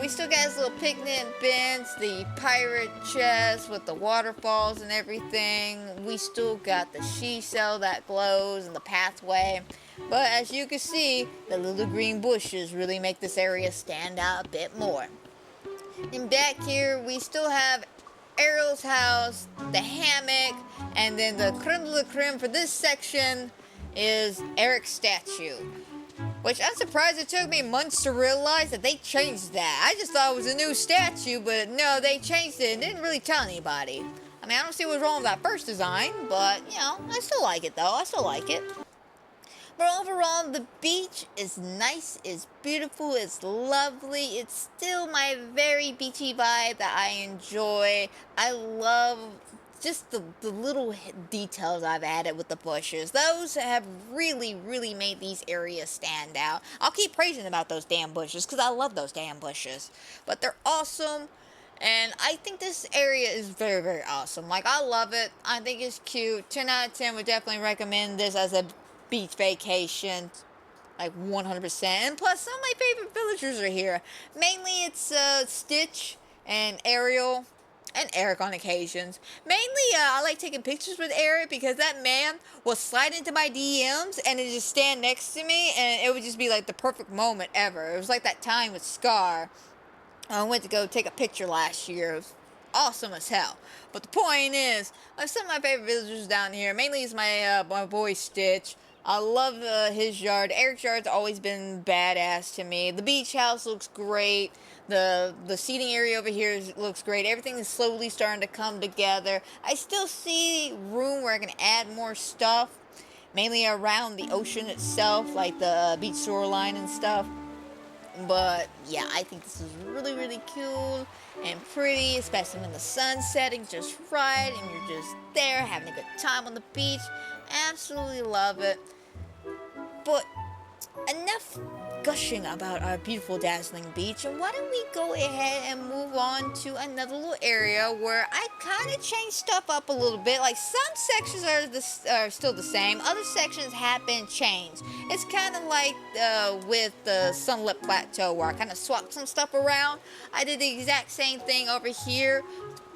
We still got his little picnic bench, the pirate chest with the waterfalls and everything. We still got the she cell that glows and the pathway. But as you can see, the little green bushes really make this area stand out a bit more. And back here, we still have Ariel's house, the hammock, and then the creme de la creme for this section is Eric's statue. Which I'm surprised it took me months to realize that they changed that. I just thought it was a new statue, but no, they changed it and didn't really tell anybody. I mean, I don't see what's wrong with that first design, but, you know, I still like it though. I still like it. But overall, the beach is nice, it's beautiful, it's lovely. It's still my very beachy vibe that I enjoy. I love just the little details I've added with the bushes. Those have really, really made these areas stand out. I'll keep praising about those damn bushes because I love those damn bushes. But they're awesome. And I think this area is very, very awesome. Like, I love it. I think it's cute. 10 out of 10 would definitely recommend this as a beach vacation. Like, 100%. And plus, some of my favorite villagers are here. Mainly, it's Stitch and Ariel. And Eric on occasions. Mainly, I like taking pictures with Eric because that man will slide into my DMs and it just stand next to me and it would just be like the perfect moment ever. It was like that time with Scar. I went to go take a picture last year. It was awesome as hell. But the point is, some of my favorite villagers down here, mainly is my boy Stitch. I love his yard. Eric's yard's always been badass to me. The beach house looks great. The seating area over here looks great. Everything is slowly starting to come together. I still see room where I can add more stuff, mainly around the ocean itself, like the beach shoreline and stuff. But yeah, I think this is really, really cool and pretty, especially when the sun's setting just right and you're just there having a good time on the beach. Absolutely love it. But enough gushing about our beautiful, dazzling beach, and why don't we go ahead and move on to another little area where I kind of changed stuff up a little bit. Like, some sections are still the same, other sections have been changed. It's kind of like with the Sunlit Plateau where I kind of swapped some stuff around. I did the exact same thing over here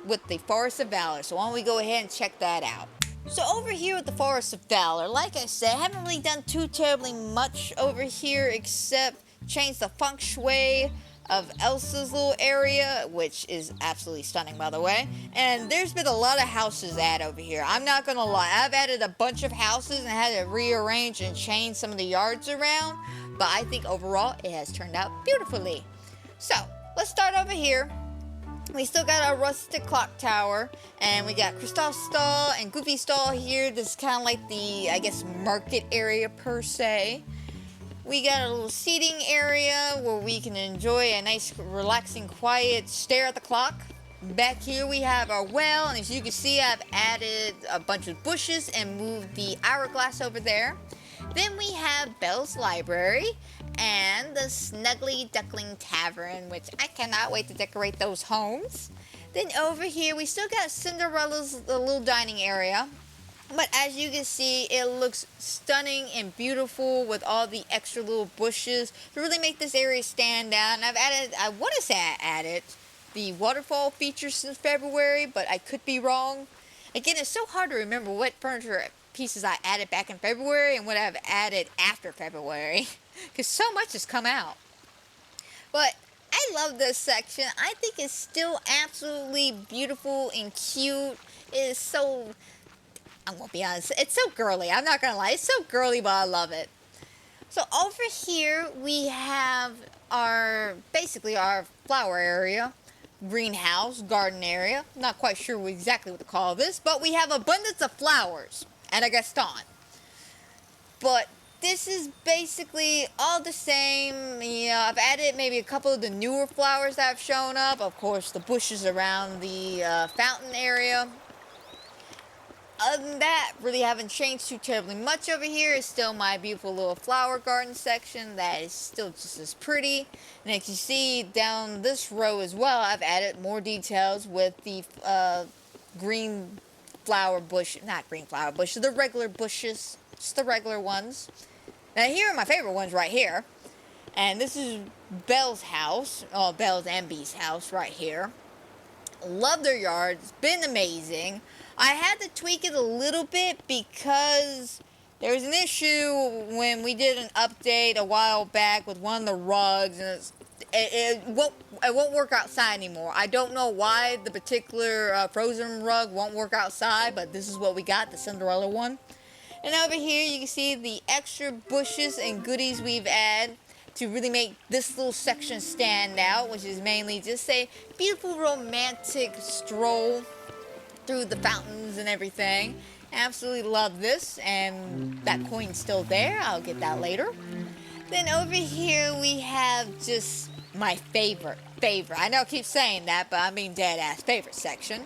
with the Forest of Valor, so why don't we go ahead and check that out. So over here with the Forest of Valor, like I said, I haven't really done too terribly much over here except change the feng shui of Elsa's little area, which is absolutely stunning, by the way. And there's been a lot of houses added over here. I'm not gonna lie, I've added a bunch of houses and had to rearrange and change some of the yards around, but I think overall it has turned out beautifully. So let's start over here. We still got our rustic clock tower, and we got Kristoff's stall and Goofy's stall here. This is kind of like the, I guess, market area per se. We got a little seating area where we can enjoy a nice, relaxing, quiet stare at the clock. Back here we have our well, and as you can see, I've added a bunch of bushes and moved the hourglass over there. Then we have Belle's Library and the Snuggly Duckling Tavern, which I cannot wait to decorate those homes. Then over here, we still got Cinderella's little dining area. But as you can see, it looks stunning and beautiful with all the extra little bushes to really make this area stand out. And I want to say I added the waterfall feature since February, but I could be wrong. Again, it's so hard to remember what furniture pieces I added back in February and what I've added after February, because so much has come out. But I love this section. I think it's still absolutely beautiful and cute. It is so, I'm gonna be honest, it's so girly. I'm not gonna lie, it's so girly, but I love it. So over here we have basically our flower area, greenhouse, garden area. Not quite sure exactly what to call this, but we have abundance of flowers and a Gaston. But this is basically all the same. You know, I've added maybe a couple of the newer flowers that have shown up. Of course, the bushes around the fountain area. Other than that, really haven't changed too terribly much over here. It's still my beautiful little flower garden section that is still just as pretty. And as you see down this row as well, I've added more details with the green flower bush, not green flower bush, the regular bushes, just the regular ones. Now here are my favorite ones right here. And this is Belle's house, Belle's and Bee's house right here. Love their yard. It's been amazing. I had to tweak it a little bit because there was an issue when we did an update a while back with one of the rugs, and it won't work outside anymore. I don't know why the particular frozen rug won't work outside, but this is what we got, the Cinderella one. And over here you can see the extra bushes and goodies we've added to really make this little section stand out, which is mainly just a beautiful romantic stroll through the fountains and everything. Absolutely love this, and that coin's still there. I'll get that later. Then over here we have just my favorite. I know I keep saying that, but I mean dead ass favorite section,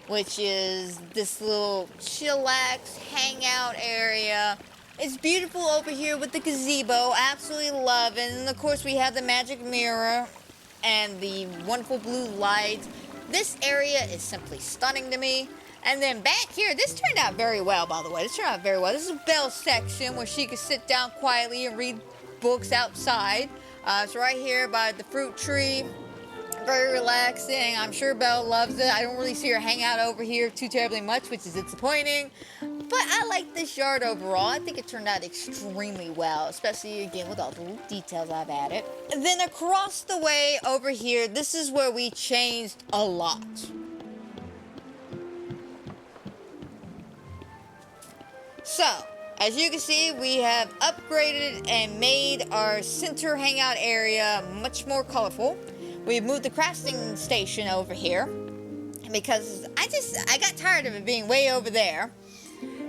which is this little chillax hangout area. It's beautiful over here with the gazebo. Absolutely love it. And of course we have the magic mirror and the wonderful blue lights. This area is simply stunning to me. And then back here, this turned out very well, by the way. This turned out very well. This is Belle's section where she could sit down quietly and read books outside. It's right here by the fruit tree. Very relaxing. I'm sure Belle loves it. I don't really see her hang out over here too terribly much, which is disappointing. But I like this yard overall. I think it turned out extremely well, especially again with all the little details I've added. And then across the way over here, this is where we changed a lot. So, as you can see, we have upgraded and made our center hangout area much more colorful. We've moved the crafting station over here because I got tired of it being way over there.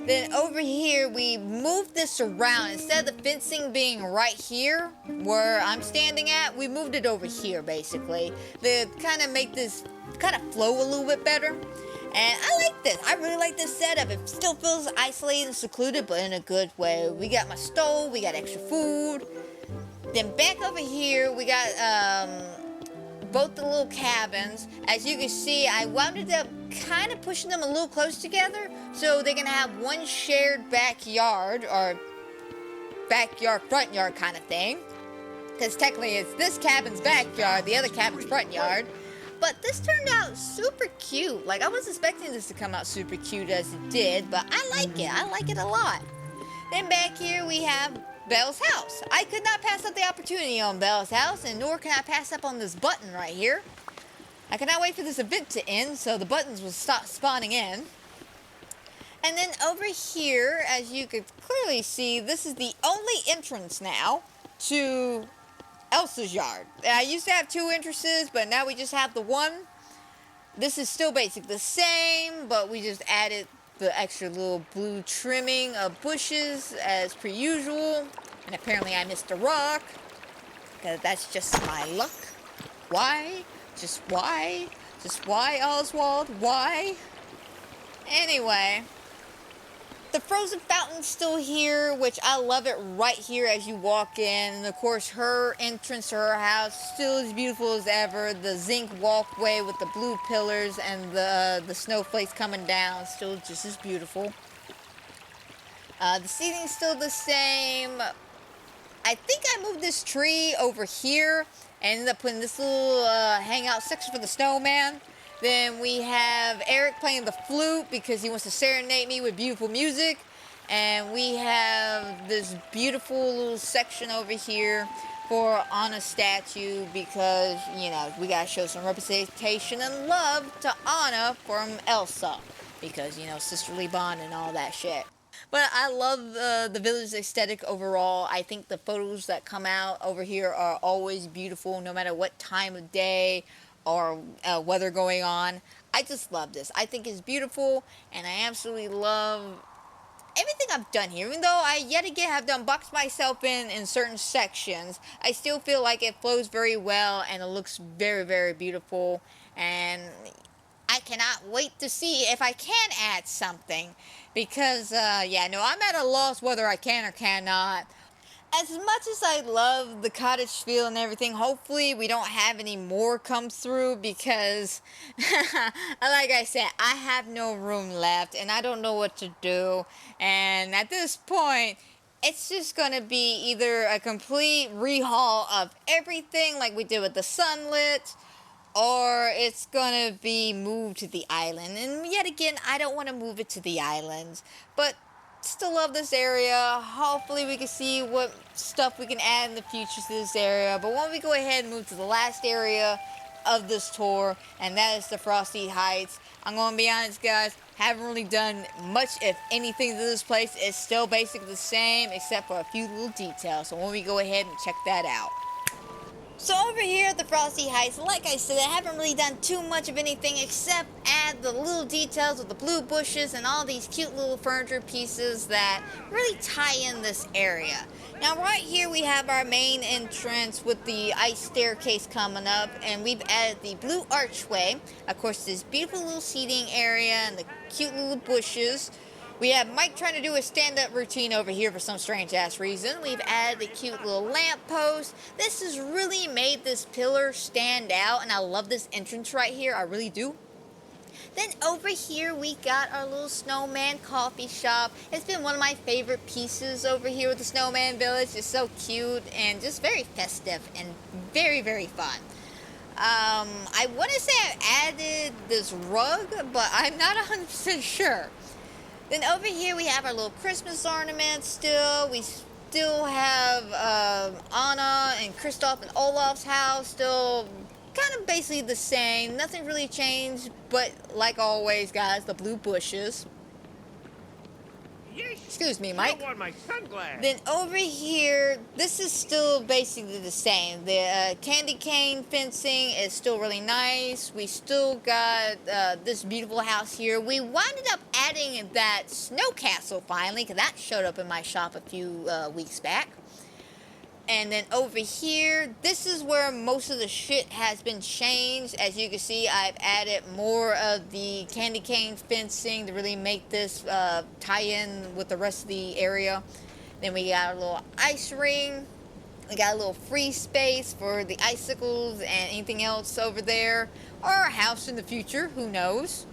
Then over here, we moved this around. Instead of the fencing being right here where I'm standing at, we moved it over here basically to kind of make this kind of flow a little bit better. And I like this. I really like this setup. It still feels isolated and secluded, but in a good way. We got my stove. We got extra food. Then back over here, we got both the little cabins. As you can see, I wound up kind of pushing them a little close together so they can have one shared backyard or backyard, front yard kind of thing. Because technically it's this cabin's backyard, the other cabin's front yard. But this turned out super cute. Like, I was expecting this to come out super cute as it did, but I like it. I like it a lot. Then back here we have Belle's house. I could not pass up the opportunity on Belle's house, and nor can I pass up on this button right here. I cannot wait for this event to end so the buttons will stop spawning in. And then over here, as you could clearly see, this is the only entrance now to Elsa's yard. I used to have two entrances, but now we just have the one. This is still basically the same, but we just added the extra little blue trimming of bushes as per usual. And apparently I missed a rock, because that's just my luck. Why? Just why? Just why, Oswald? Why? Anyway, the frozen fountain's still here, which I love it right here as you walk in. And of course, her entrance to her house still as beautiful as ever. The zinc walkway with the blue pillars and the snowflakes coming down, still just as beautiful. The seating's still the same. I think I moved this tree over here and ended up putting this little hangout section for the snowman. Then we have Eric playing the flute because he wants to serenade me with beautiful music. And we have this beautiful little section over here for Anna's statue because, you know, we gotta show some representation and love to Anna from Elsa. Because, you know, sisterly bond and all that shit. But I love the village aesthetic overall. I think the photos that come out over here are always beautiful no matter what time of day or weather going on. I just love this. I think it's beautiful, and I absolutely love everything I've done here. Even though I yet again have done box myself in certain sections, I still feel like it flows very well and it looks very, very beautiful. And I cannot wait to see if I can add something. Because, yeah, no, I'm at a loss whether I can or cannot. As much as I love the cottage feel and everything, hopefully we don't have any more come through because, like I said, I have no room left and I don't know what to do. And at this point, it's just going to be either a complete rehaul of everything like we did with the sunlit, or it's gonna be moved to the island. And yet again, I don't want to move it to the islands, but still love this area. Hopefully we can see what stuff we can add in the future to this area. But why don't we go ahead and move to the last area of this tour, and that is the Frosty Heights. I'm gonna be honest, guys, haven't really done much, if anything, to this place. It's still basically the same except for a few little details. So why don't we go ahead and check that out. So over here at the Frosty Heights, like I said, I haven't really done too much of anything except add the little details with the blue bushes and all these cute little furniture pieces that really tie in this area. Now right here we have our main entrance with the ice staircase coming up, and we've added the blue archway. Of course, this beautiful little seating area and the cute little bushes. We have Mike trying to do a stand-up routine over here for some strange-ass reason. We've added the cute little lamppost. This has really made this pillar stand out, and I love this entrance right here. I really do. Then over here, we got our little snowman coffee shop. It's been one of my favorite pieces over here with the Snowman Village. It's so cute and just very festive and very, very fun. I want to say I added this rug, but I'm not 100% sure. Then over here we have our little Christmas ornaments still. We still have Anna and Kristoff and Olaf's house still kind of basically the same. Nothing really changed, but like always, guys, the blue bushes. Excuse me, Mike. I want my sunglasses. Then over here, this is still basically the same. The candy cane fencing is still really nice. We still got this beautiful house here. We wound up adding that snow castle finally, because that showed up in my shop a few weeks back. And then over here, this is where most of the shit has been changed. As you can see, I've added more of the candy cane fencing to really make this tie in with the rest of the area. Then we got a little ice ring. We got a little free space for the icicles and anything else over there. Or a house in the future, who knows.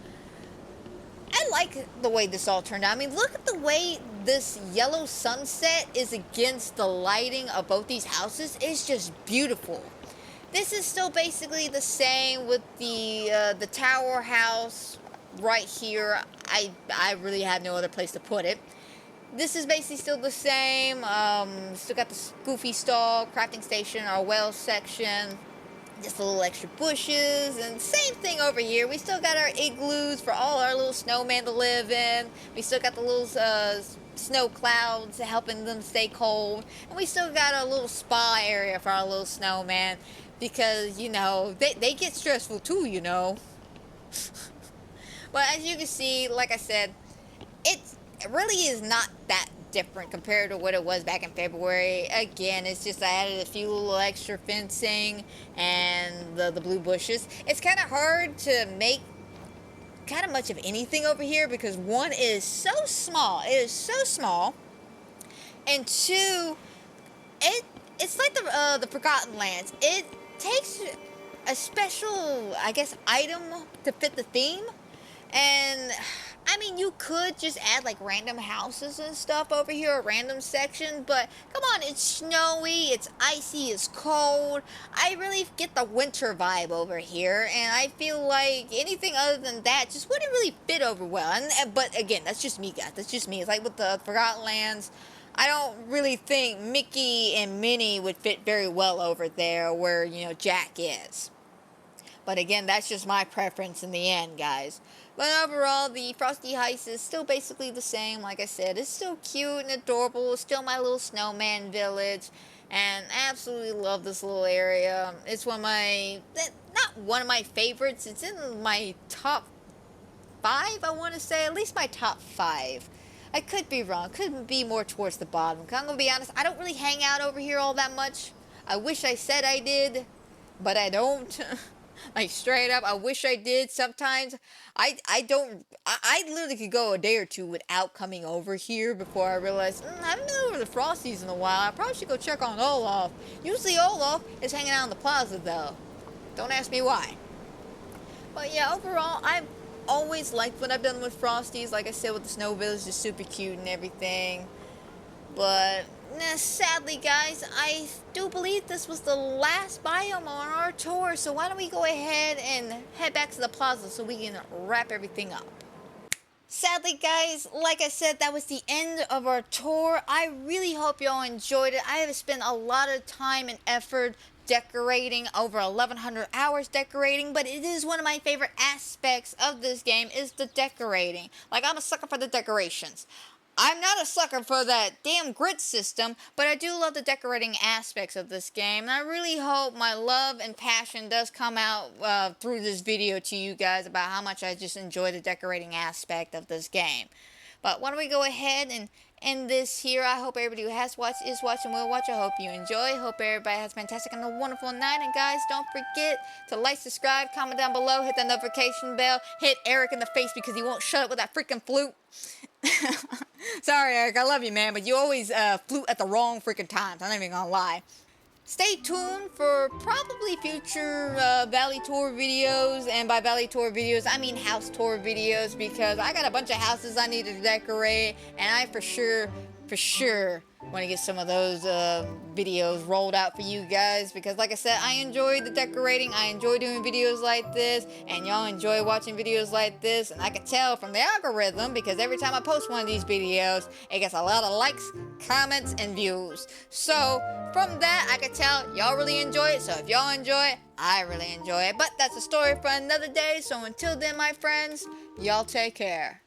I like the way this all turned out. I mean, look at the way this yellow sunset is against the lighting of both these houses. It's just beautiful. This is still basically the same with the tower house right here. I really have no other place to put it. This is basically still the same. Still got the Goofy stall, crafting station, our well section. Just a little extra bushes, and same thing over here. We still got our igloos for all our little snowmen to live in. We still got the little snow clouds helping them stay cold. And we still got our little spa area for our little snowman, because, you know, they get stressful too, you know. But as you can see, like I said, it really is not that different compared to what it was back in February. Again, it's just I added a few little extra fencing and the blue bushes. It's kind of hard to make kind of much of anything over here because one, it is so small. It is so small. And two, it's like the Forgotten Lands. It takes a special, I guess, item to fit the theme. And I mean, you could just add like random houses and stuff over here, a random section, but come on, it's snowy, it's icy, it's cold. I really get the winter vibe over here, and I feel like anything other than that just wouldn't really fit over well. But again, that's just me, guys. That's just me. It's like with the Forgotten Lands, I don't really think Mickey and Minnie would fit very well over there where, you know, Jack is. But again, that's just my preference in the end, guys. But overall, the Frosty Heights is still basically the same. Like I said, it's still cute and adorable. It's still my little snowman village. And I absolutely love this little area. It's one of my, not one of my favorites. It's in my top 5, I want to say. At least my top 5. I could be wrong. Could be more towards the bottom. I'm going to be honest, I don't really hang out over here all that much. I wish I said I did, but I don't. Like straight up, I wish I did. Sometimes I literally could go a day or two without coming over here before I realized I haven't been over the Frosties in a while. I probably should go check on Olaf. Usually Olaf is hanging out in the plaza though. Don't ask me why. But yeah, overall, I've always liked what I've done with Frosties. Like I said, with the Snow Village, is super cute and everything. But sadly, guys, I do believe this was the last biome on our tour. So why don't we go ahead and head back to the plaza so we can wrap everything up. Sadly, guys, like I said, that was the end of our tour. I really hope y'all enjoyed it. I have spent a lot of time and effort decorating, over 1,100 hours decorating, but it is one of my favorite aspects of this game is the decorating. Like, I'm a sucker for the decorations. I'm not a sucker for that damn grid system, but I do love the decorating aspects of this game, and I really hope my love and passion does come out through this video to you guys about how much I just enjoy the decorating aspect of this game. But why don't we go ahead and end this here. I hope everybody who has watched, is watching, will watch. I hope you enjoy. Hope everybody has a fantastic and a wonderful night. And guys, don't forget to like, subscribe, comment down below, hit that notification bell, hit Eric in the face because he won't shut up with that freaking flute. Sorry, Eric, I love you, man, but you always flute at the wrong freaking times. I'm not even gonna lie. Stay tuned for probably future Valley Tour videos, and by Valley Tour videos, I mean house tour videos, because I got a bunch of houses I need to decorate, and I for sure want to get some of those videos rolled out for you guys, because like I said, I enjoy the decorating, I enjoy doing videos like this, and y'all enjoy watching videos like this, and I can tell from the algorithm, because every time I post one of these videos, it gets a lot of likes, comments, and views. So, from that, I can tell y'all really enjoy it, so if y'all enjoy it, I really enjoy it. But that's a story for another day, so until then, my friends, y'all take care.